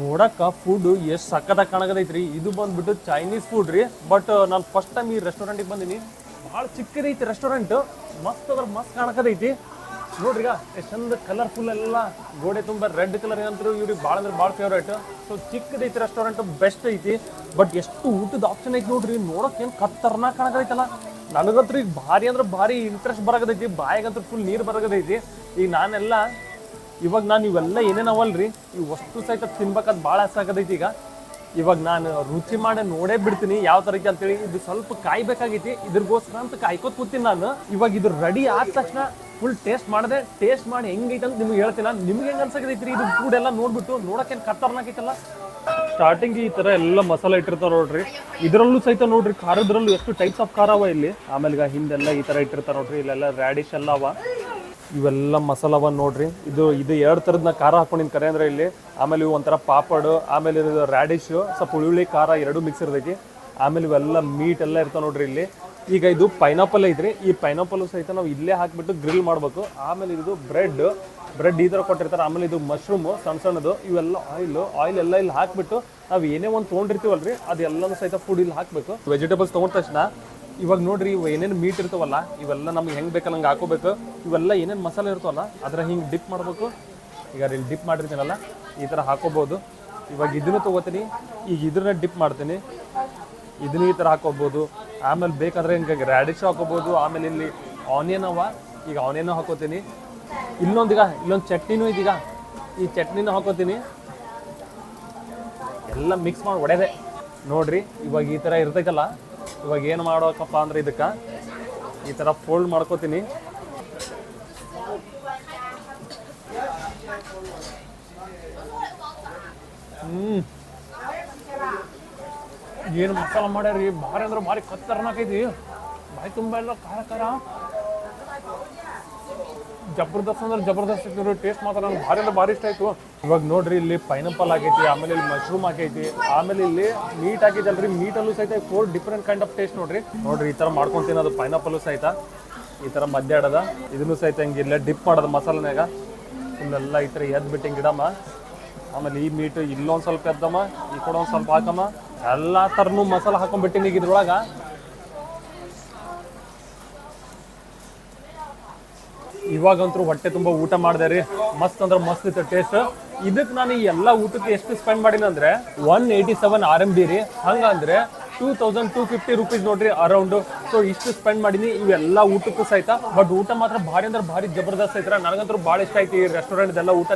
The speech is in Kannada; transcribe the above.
ನೋಡಕ್ಕ ಫುಡ್ ಎಷ್ಟು ಸಕ್ಕತ್ತಾಗಿ ಕಾಣಕತೈತ್ರಿ. ಇದು ಬಂದ್ಬಿಟ್ಟು ಚೈನೀಸ್ ಫುಡ್ ರೀ. ಬಟ್ ನಾನು ಫಸ್ಟ್ ಟೈಮ್ ಈ ರೆಸ್ಟೋರೆಂಟಿಗೆ ಬಂದೀನಿ. ಭಾಳ ಚಿಕ್ಕದೈತಿ ರೆಸ್ಟೋರೆಂಟ್, ಮಸ್ತ್ ಅದ್ರ ಮಸ್ತ್ ಕಾಣಕತೈತಿ ನೋಡ್ರಿ. ಈಗ ಎಷ್ಟು ಚಂದ ಕಲರ್ಫುಲ್ ಎಲ್ಲ ಗೋಡೆ ತುಂಬ ರೆಡ್ ಕಲರ್ ಅಂತೂ ಇವ್ರಿಗೆ ಭಾಳ ಅಂದ್ರೆ ಭಾಳ ಫೇವ್ರೇಟ್. ಸೊ ಚಿಕ್ಕದೈತಿ ರೆಸ್ಟೋರೆಂಟ್, ಬೆಸ್ಟ್ ಐತಿ. ಬಟ್ ಎಷ್ಟು ಊಟದ ಆಪ್ಷನ್ ಐತಿ ನೋಡ್ರಿ. ನೋಡೋಕೆ ಏನು ಖತರ್ನಾಕ್ ಕಾಣಕತೈತಲ್ಲ. ನನಗಂತೂ ಈಗ ಭಾರಿ ಅಂದ್ರೆ ಭಾರಿ ಇಂಟ್ರೆಸ್ಟ್ ಬರಕತೈತಿ. ಬಾಯಿಗಂತೂ ಫುಲ್ ನೀರು ಬರಕತೈತಿ. ಈಗ ನಾನೆಲ್ಲ ಇವಾಗ ನಾನು ಇವೆಲ್ಲ ಏನೇನು ಅವಲ್ರಿ, ಈ ವಸ್ತು ಸಹಿತ ತಿನ್ಬೇಕಂತ ಭಾಳ ಆಸೆ ಆಗತೈತಿ. ಇವಾಗ ನಾನು ರುಚಿ ಮಾಡಿ ನೋಡೇ ಬಿಡ್ತೀನಿ ಯಾವ ಥರ ಐತಿ ಅಂತೇಳಿ. ಇದು ಸ್ವಲ್ಪ ಕಾಯ್ಬೇಕಾಗೈತಿ, ಇದ್ರಗೋಸ್ಕರ ಅಂತ ಕಾಯ್ಕೋತ ಕೂತೀನಿ ನಾನು. ಇವಾಗ ಇದು ರೆಡಿ ಆದ ತಕ್ಷಣ ಫುಲ್ ಟೇಸ್ಟ್ ಮಾಡಿದೆ. ಟೇಸ್ಟ್ ಮಾಡಿ ಹೆಂಗೈತೆ ಅಂತ ನಿಮ್ಗೆ ಹೇಳ್ತೀನಿ. ನಿಮ್ಗೆ ಹೆಂಗೆ ಅನ್ಸಕತೈತ್ರಿ ಇದು ಫುಡ್ ಎಲ್ಲ ನೋಡ್ಬಿಟ್ಟು? ನೋಡೋಕೇನು ಖತರ್ನಾಕ್ ಐತಲ್ಲ. ಸ್ಟಾರ್ಟಿಂಗ್ ಈ ಥರ ಎಲ್ಲ ಮಸಾಲೆ ಇಟ್ಟಿರ್ತಾರೆ ನೋಡ್ರಿ. ಇದರಲ್ಲೂ ಸಹಿತ ನೋಡ್ರಿ, ಖಾರದ್ರಲ್ಲೂ ಎಷ್ಟು ಟೈಪ್ಸ್ ಆಫ್ ಖಾರ ಅವ ಇಲ್ಲಿ. ಆಮೇಲೆ ಈಗ ಹಿಂದೆಲ್ಲ ಈ ಥರ ಇಟ್ಟಿರ್ತಾರೆ ನೋಡ್ರಿ. ಇಲ್ಲೆಲ್ಲ ರ್ಯಾಡಿಶ್ ಎಲ್ಲ ಅವ. ಇವೆಲ್ಲ ಮಸಾಲವನ್ನ ನೋಡ್ರಿ. ಇದು 2 ಥರದ್ನ ಖಾರ ಹಾಕೊಂಡಿನ ಕರೆ ಅಂದ್ರೆ ಇಲ್ಲಿ. ಆಮೇಲೆ ಇವು ಒಂಥರ ಪಾಪಡ್, ಆಮೇಲೆ ಇದು ರ್ಯಾಡಿಶ್, ಸ್ವಲ್ಪ ಹುಳಿ ಖಾರ ಎರಡೂ ಮಿಕ್ಸ್ ಇರ್ತೈತಿ. ಆಮೇಲೆ ಇವೆಲ್ಲ ಮೀಟ್ ಎಲ್ಲ ಇರ್ತಾವೆ ನೋಡ್ರಿ ಇಲ್ಲಿ. ಈಗ ಇದು ಪೈನಾಪಲ್ ಐತ್ರಿ. ಈ ಪೈನಾಪಲ್ ಸಹಿತ ನಾವು ಇಲ್ಲೇ ಹಾಕಿಬಿಟ್ಟು ಗ್ರಿಲ್ ಮಾಡಬೇಕು. ಆಮೇಲೆ ಇದು ಬ್ರೆಡ್ ಈ ಥರ ಕೊಟ್ಟಿರ್ತಾರೆ. ಆಮೇಲೆ ಇದು ಮಶ್ರೂಮು ಸಣ್ಣ ಸಣ್ಣದು. ಇವೆಲ್ಲ ಆಯಿಲ್ ಎಲ್ಲ ಇಲ್ಲಿ ಹಾಕಿಬಿಟ್ಟು ನಾವು ಏನೇ ಒಂದು ತೊಗೊಂಡಿರ್ತೀವಲ್ರಿ, ಅದೆಲ್ಲನೂ ಸಹಿತ ಫುಡ್ ಇಲ್ಲಿ ಹಾಕಬೇಕು. ವೆಜಿಟೇಬಲ್ಸ್ ತೊಗೊಂಡ ತಕ್ಷಣ ಇವಾಗ ನೋಡ್ರಿ, ಇವು ಏನೇನು ಮೀಟ್ ಇರ್ತಾವಲ್ಲ ಇವೆಲ್ಲ ನಮ್ಗೆ ಹೆಂಗೆ ಬೇಕಲ್ಲ ಹಂಗೆ ಹಾಕೋಬೇಕು. ಇವೆಲ್ಲ ಏನೇನು ಮಸಾಲೆ ಇರ್ತಾವಲ್ಲ ಅದ್ರ ಹಿಂಗೆ ಡಿಪ್ ಮಾಡ್ಬೇಕು. ಈಗ ಇಲ್ಲಿ ಡಿಪ್ ಮಾಡಿರ್ತೀನಲ್ಲ ಈ ಥರ ಹಾಕೋಬೋದು. ಇವಾಗ ಇದನ್ನು ತೊಗೋತೀನಿ, ಈಗ ಇದನ್ನ ಡಿಪ್ ಮಾಡ್ತೀನಿ. ಇದನ್ನ ಈ ಥರ ಹಾಕೋಬೋದು. ಆಮೇಲೆ ಬೇಕಾದರೆ ಹಿಂಗೆ ರ್ಯಾಡಿಶ್ ಹಾಕೋಬೋದು. ಆಮೇಲೆ ಇಲ್ಲಿ ಆನಿಯನ್ ಅವ, ಈಗ ಆನಿಯನ್ ಹಾಕೋತೀನಿ. ಇಲ್ಲೊಂದು ಚಟ್ನಿನೂ ಇದೀಗ, ಈ ಚಟ್ನಿನೂ ಹಾಕೋತೀನಿ. ಎಲ್ಲ ಮಿಕ್ಸ್ ಮಾಡಿ ಒಡೆದೆ ನೋಡ್ರಿ. ಇವಾಗ ಈ ಥರ ಇರ್ತೈತಲ್ಲ, ಇವಾಗ ಏನು ಮಾಡೋಕಪ್ಪ ಅಂದ್ರೆ ಇದಕ್ಕೆ ಈ ಥರ ಫೋಲ್ಡ್ ಮಾಡ್ಕೋತೀನಿ. ಏನು ಮಸಾಲ ಮಾಡ್ಯಾರಿ, ಭಾರಿ ಅಂದ್ರೆ ಭಾರಿ ಖತರ್ನಾಕ್ ಐತಿ. ಬಾಯಿ ತುಂಬ ಎಲ್ಲ ಖಾರ ಖಾರ, ಜಬರ್ದಸ್ತ್ ಅಂದ್ರೆ ಜಬರ್ದಸ್ತ್ ಐತಿ. ಟೇಸ್ಟ್ ಮಾತ್ರ ನನಗೆ ಭಾರಿ ಅಂದ್ರೆ ಭಾರಿ ಇಷ್ಟ ಆಯ್ತು. ಇವಾಗ ನೋಡ್ರಿ, ಇಲ್ಲಿ ಪೈನಾಪಲ್ ಹಾಕೈತಿ, ಆಮೇಲೆ ಇಲ್ಲಿ ಮಶ್ರೂಮ್ ಹಾಕೈತಿ, ಆಮೇಲೆ ಇಲ್ಲಿ ಮೀಟ್ ಹಾಕೈತಿ ಅಲ್ರಿ. ಮೀಟಲ್ಲೂ ಸಹಿತ 4 ಡಿಫ್ರೆಂಟ್ ಕೈಂಡ್ ಆಫ್ ಟೇಸ್ಟ್ ನೋಡ್ರಿ. ಈ ಥರ ಮಾಡ್ಕೊಂತೀನಿ. ಅದು ಪೈನಾಪಲ್ಲು ಸಹಿತ ಈ ಥರ ಮಧ್ಯಾಡದ, ಇದನ್ನು ಸಹಿತ ಹಿಂಗೆ ಇಲ್ಲೇ ಡಿಪ್ ಮಾಡೋದು ಮಸಾಲನ್ಯಾಗ. ಇಲ್ಲೆಲ್ಲ ಈ ಥರ ಎದ್ಬಿಟ್ಟು ಹಿಂಗೆ ಇಡಮ್ಮ. ಆಮೇಲೆ ಈ ಮೀಟು ಇಲ್ಲೊಂದು ಸ್ವಲ್ಪ ಎದ್ದಮ್ಮ, ಈ ಕಡೆ ಒಂದು ಸ್ವಲ್ಪ ಹಾಕಮ್ಮ. ಎಲ್ಲ ಥರನೂ ಮಸಾಲ ಹಾಕೊಂಡ್ಬಿಟ್ಟಿನಿ ಈಗ ಇದ್ರೊಳಗೆ. ಇವಾಗಂತೂ ಹೊಟ್ಟೆ ತುಂಬ ಊಟ ಮಾಡಿದೆ ರೀ. ಮಸ್ತ್ ಅಂದ್ರೆ ಮಸ್ತ್ ಇತ್ತು ಟೇಸ್ಟ್. ಇದಕ್ಕೆ ನಾನು ಈ ಎಲ್ಲ ಊಟಕ್ಕೆ ಎಷ್ಟು ಸ್ಪೆಂಡ್ ಮಾಡೀನಿ ಅಂದ್ರೆ 187 RMB ರೀ. ಹಂಗಂದ್ರೆ 2250 ರೂಪೀಸ್ ನೋಡ್ರಿ ಅರೌಂಡ್. ಸೊ ಇಷ್ಟು ಸ್ಪೆಂಡ್ ಮಾಡೀನಿ ಇವೆಲ್ಲ ಊಟಕ್ಕೂ ಸಹಿತ. ಬಟ್ ಊಟ ಮಾತ್ರ ಭಾರಿ ಅಂದ್ರೆ ಭಾರಿ ಜಬರ್ದಸ್ತ್ ಐತ್ರ. ನನಗಂತೂ ಭಾಳ ಇಷ್ಟ ಆಯ್ತು ಈ ರೆಸ್ಟೋರೆಂಟ್ದೆಲ್ಲ ಊಟ.